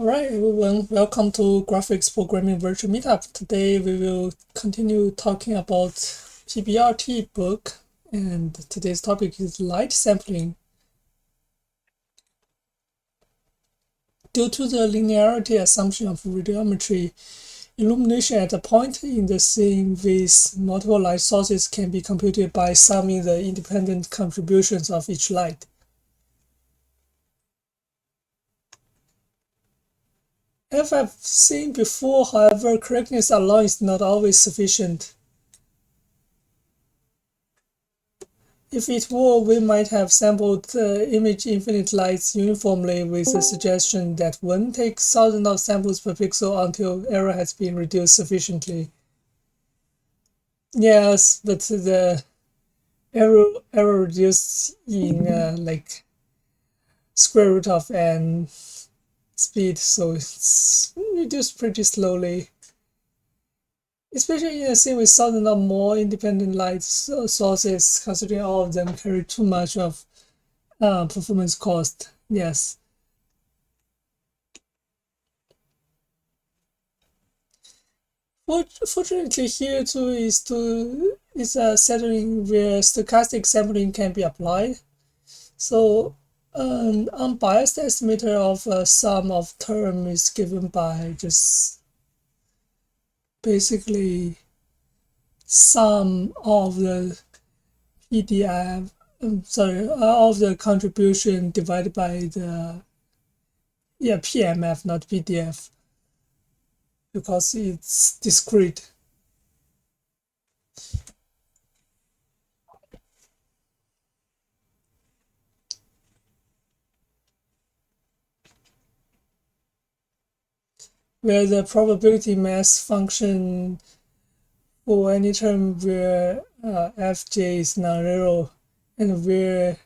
Alright everyone, welcome to Graphics Programming Virtual Meetup. Today we will continue talking about PBRT book, and today's topic is light sampling. Due to the linearity assumption of radiometry, illumination at a point in the scene with multiple light sources can be computed by summing the independent contributions of each light. As I've seen before, however, correctness alone is not always sufficient. If it were, we might have sampled the image infinite lights uniformly with the suggestion that one takes thousands of samples per pixel until error has been reduced sufficiently. Yes, but the error reduced in like square root of n speed, so it's reduced pretty slowly. Especially in a scene with thousands or more independent light sources, considering all of them carry too much of performance cost. Yes. Fortunately, here too is a setting where stochastic sampling can be applied. So an unbiased estimator of a sum of term is given by just basically sum of the PDF, of the contribution divided by the PMF, not PDF, because it's discrete. Where the probability mass function for any term where fj is non-zero and where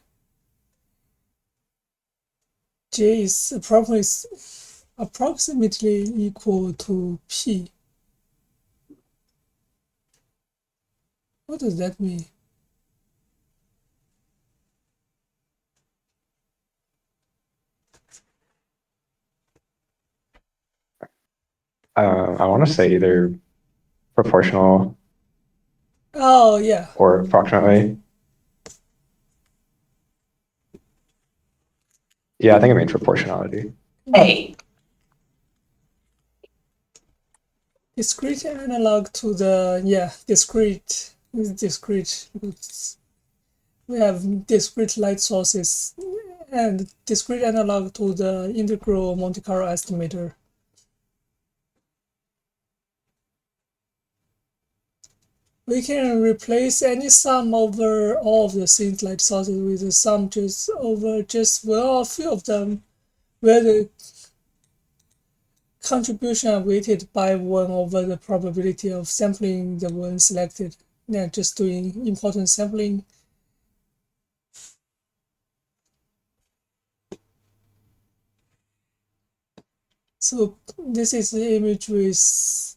j is approximately equal to p. What does that mean? I want to say either proportional Oh, yeah. or approximately. Yeah, I think it means proportionality. Hey. Discrete analog to the, discrete. We have discrete light sources and discrete analog to the integral Monte Carlo estimator. We can replace any sum over all of the scene's light sources with a sum just over just one or a few of them, where the contribution are weighted by 1 over the probability of sampling the one selected. Yeah, just doing important sampling. So this is the image with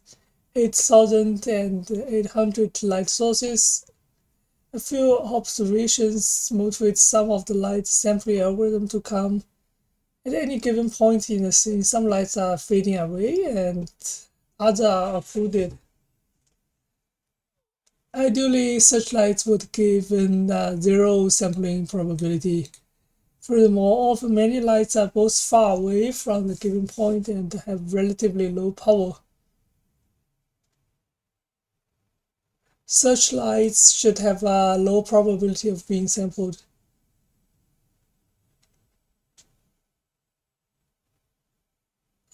8,800 light sources. A few observations motivate some of the light sampling algorithm to come. At any given point in the scene, some lights are fading away and others are occluded. Ideally, such lights would give a zero sampling probability. Furthermore, often many lights are both far away from the given point and have relatively low power. Such lights should have a low probability of being sampled.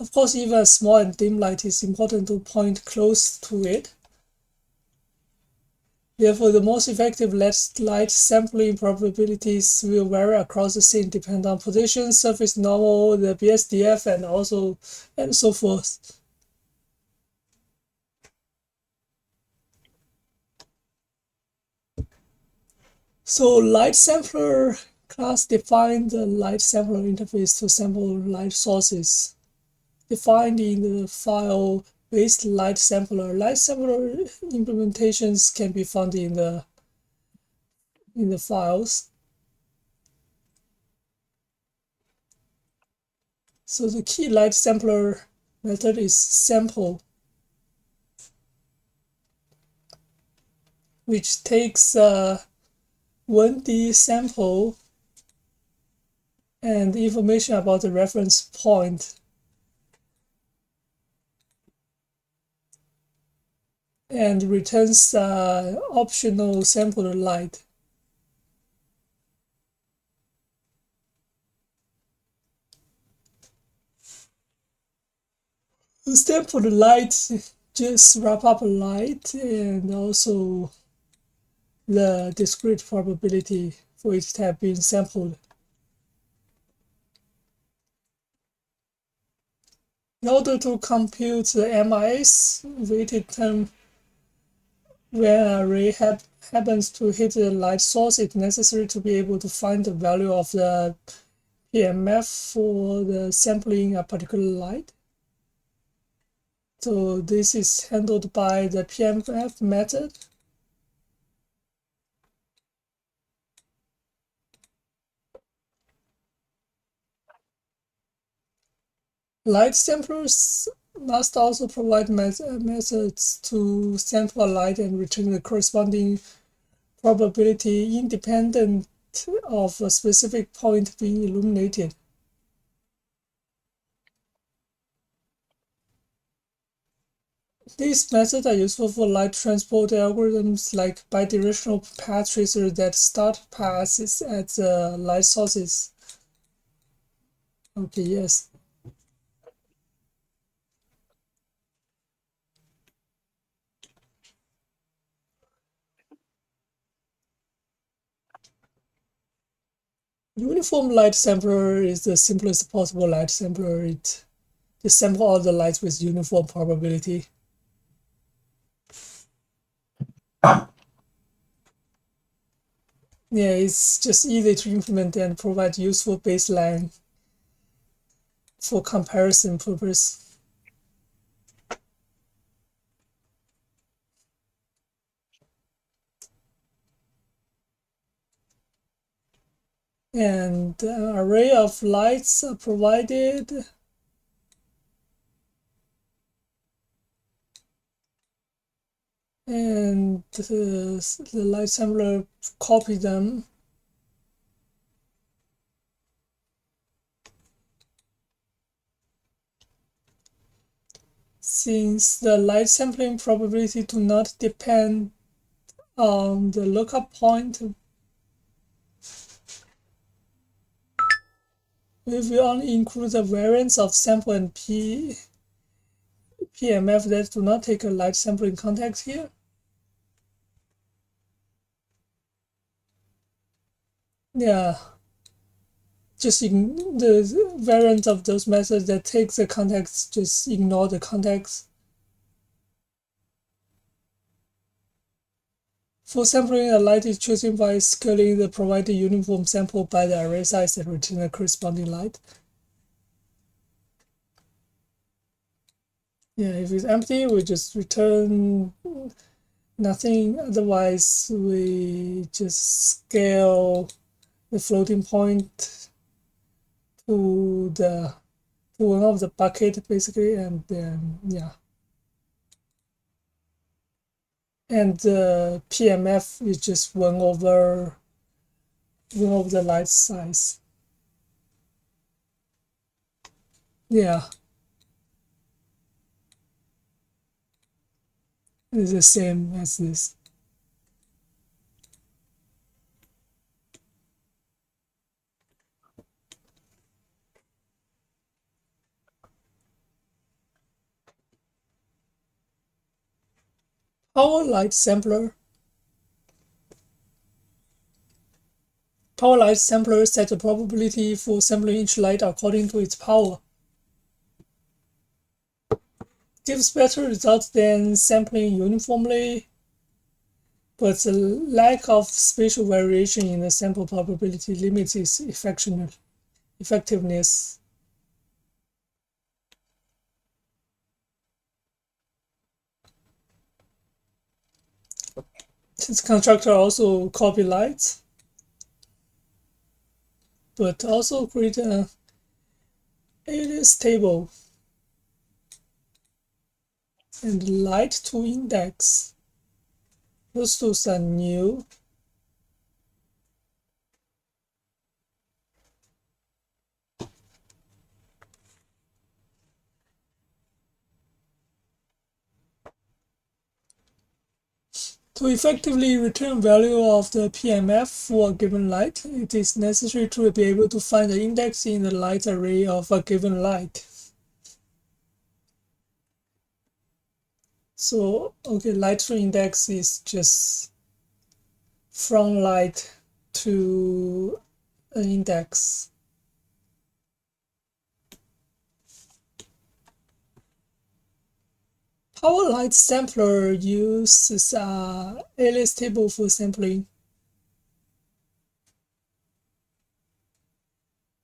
Of course, even a small and dim light is important to point close to it. Therefore, the most effective light sampling probabilities will vary across the scene depending on position, surface normal, the BSDF, and so forth. So light sampler class defines the light sampler interface to sample light sources. Defined in the file based light sampler. Light sampler implementations can be found in the files. So the key light sampler method is sample, which takes 1D sample and information about the reference point and returns optional sample light. The sample light just wrap up light and also the discrete probability for it to have been sampled. In order to compute the MIS weighted term when an array happens to hit the light source, it's necessary to be able to find the value of the PMF for the sampling a particular light. So this is handled by the PMF method. Light samplers must also provide methods to sample a light and return the corresponding probability independent of a specific point being illuminated. These methods are useful for light transport algorithms like bidirectional path tracers that start paths at the light sources. Okay, yes. Uniform light sampler is the simplest possible light sampler. It just sample all the lights with uniform probability. Yeah, it's just easy to implement and provide useful baseline for comparison purpose. And an array of lights are provided. And the light sampler copy them. Since the light sampling probability do not depend on the lookup point, we will only include the variance of sample and PMF that do not take a light sampling context here. Yeah, just the variance of those methods that take the context, just ignore the context. For sampling, a light is chosen by scaling the provided uniform sample by the array size and return the corresponding light. Yeah, if it's empty, we just return nothing. Otherwise, we just scale the floating point to one of the bucket basically, and then yeah. And the PMF is just 1/1 of the light size. Yeah. It's the same as this. Power light sampler. Power light sampler sets the probability for sampling each light according to its power. Gives better results than sampling uniformly, but the lack of spatial variation in the sample probability limits its effectiveness. Since constructor also copy lights, but also create alias table and light to index. Those two are new. To effectively return value of the PMF for a given light, it is necessary to be able to find the index in the light array of a given light. So, okay, light to index is just from light to an index. Power light sampler uses alias table for sampling.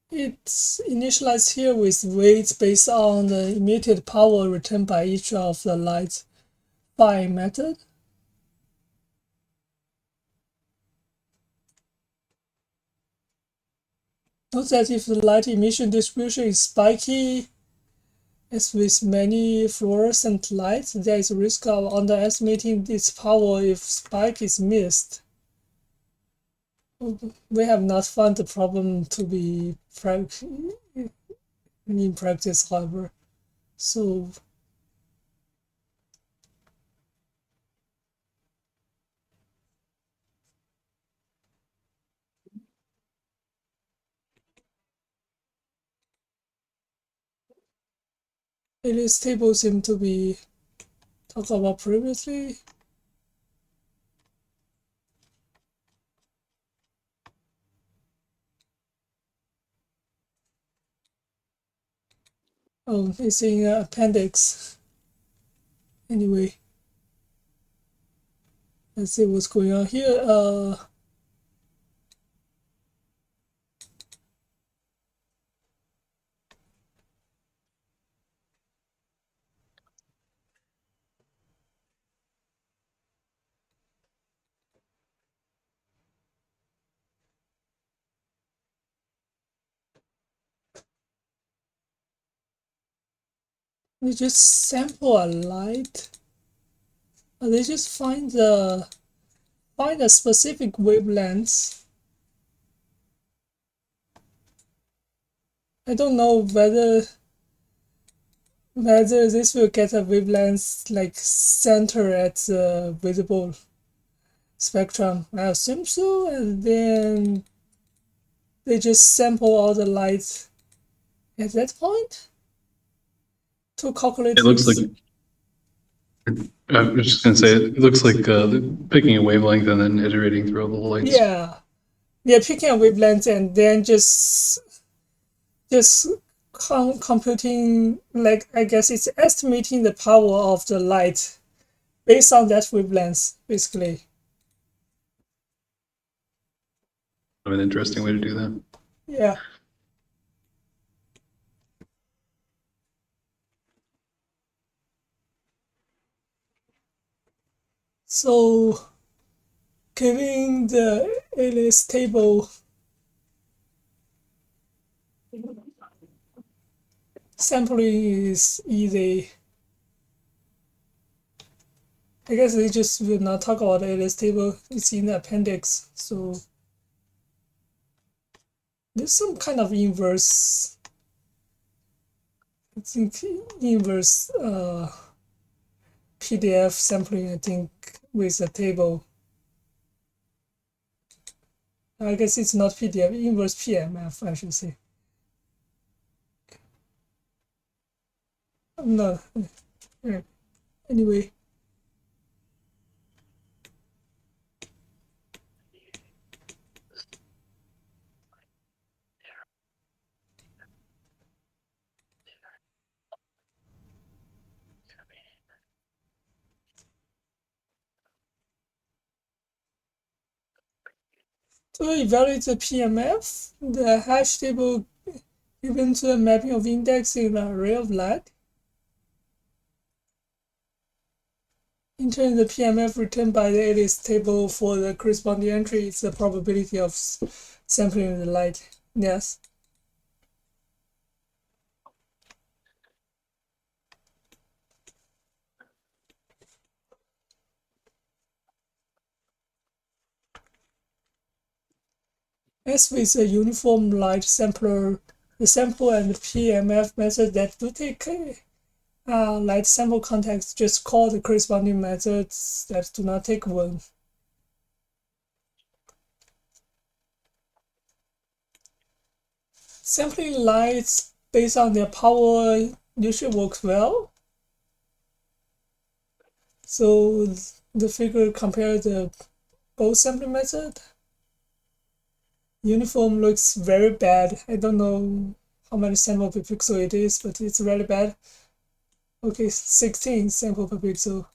It's initialized here with weights based on the emitted power returned by each of the lights by method. Note that if the light emission distribution is spiky, as with many fluorescent lights, there is a risk of underestimating its power if spike is missed. We have not found the problem to be in practice, however. So alias table seemed to be talked about previously. Oh, it's in appendix. Anyway, let's see what's going on here. They just sample a light. They just find a specific wavelength. I don't know whether this will get a wavelength like center at the visible spectrum. I assume so, and then they just sample all the light at that point to calculate. It looks like, I was just gonna say, it looks like picking a wavelength and then iterating through all the lights. Yeah, picking a wavelength and then just computing, like, I guess it's estimating the power of the light based on that wavelength, basically. An interesting way to do that. Yeah. So, given the alias table, sampling is easy. I guess they just will not talk about the alias table. It's in the appendix. So there's some kind of inverse, I think, inverse PDF sampling, I think, with a table. I guess it's not PDF, inverse PMF, I should say. No. Anyway. To evaluate the PMF, the hash table given to a mapping of index in an array of light. Entering the PMF returned by the alias table for the corresponding entry is the probability of sampling the light. Yes. As with a uniform light sampler, the sample and PMF method that do take light sample context just call the corresponding methods that do not take one. Sampling lights based on their power usually works well. So the figure compares the both sampling method. Uniform looks very bad. I don't know how many sample per pixel it is, but it's really bad. Okay, 16 sample per pixel.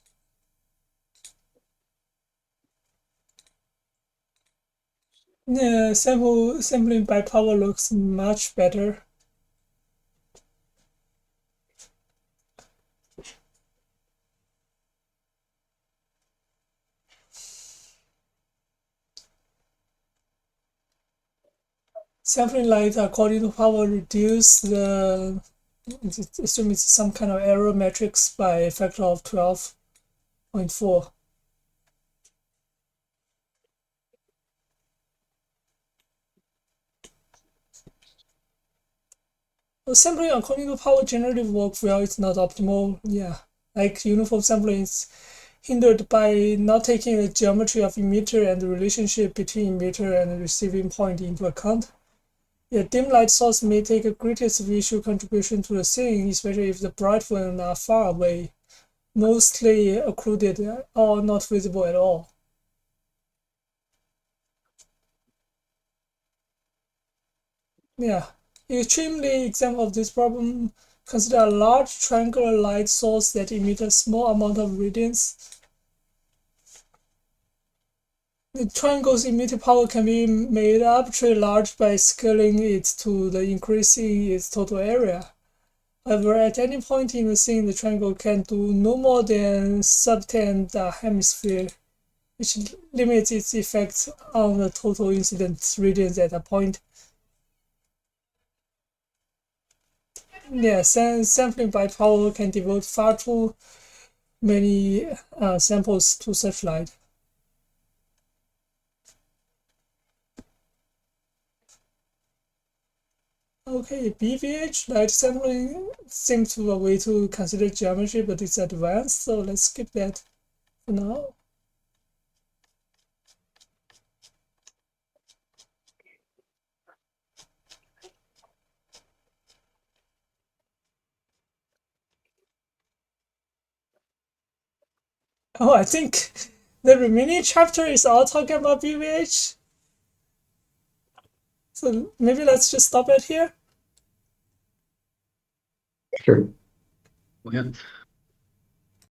Yeah, sampling by power looks much better. Sampling light according to power reduce the assume it's some kind of error matrix by a factor of 12.4. Sampling according to power generally works well, it's not optimal. Yeah, like uniform sampling is hindered by not taking the geometry of emitter and the relationship between emitter and the receiving point into account. Yeah, dim light source may take a greatest visual contribution to the scene, especially if the bright ones are far away, mostly occluded or not visible at all. Yeah, extremely example of this problem, consider a large triangular light source that emits a small amount of radiance. The triangle's emitted power can be made arbitrarily large by scaling it to the increasing its total area. However, at any point in the scene, the triangle can do no more than subtend the hemisphere, which limits its effect on the total incident radiance at a point. Yeah, sampling by power can devote far too many samples to such light. Okay, BVH light sampling seems to be a way to consider geometry, but it's advanced, so let's skip that for now. Oh, I think the remaining chapter is all talking about BVH. So maybe let's just stop it here. Sure. Yeah.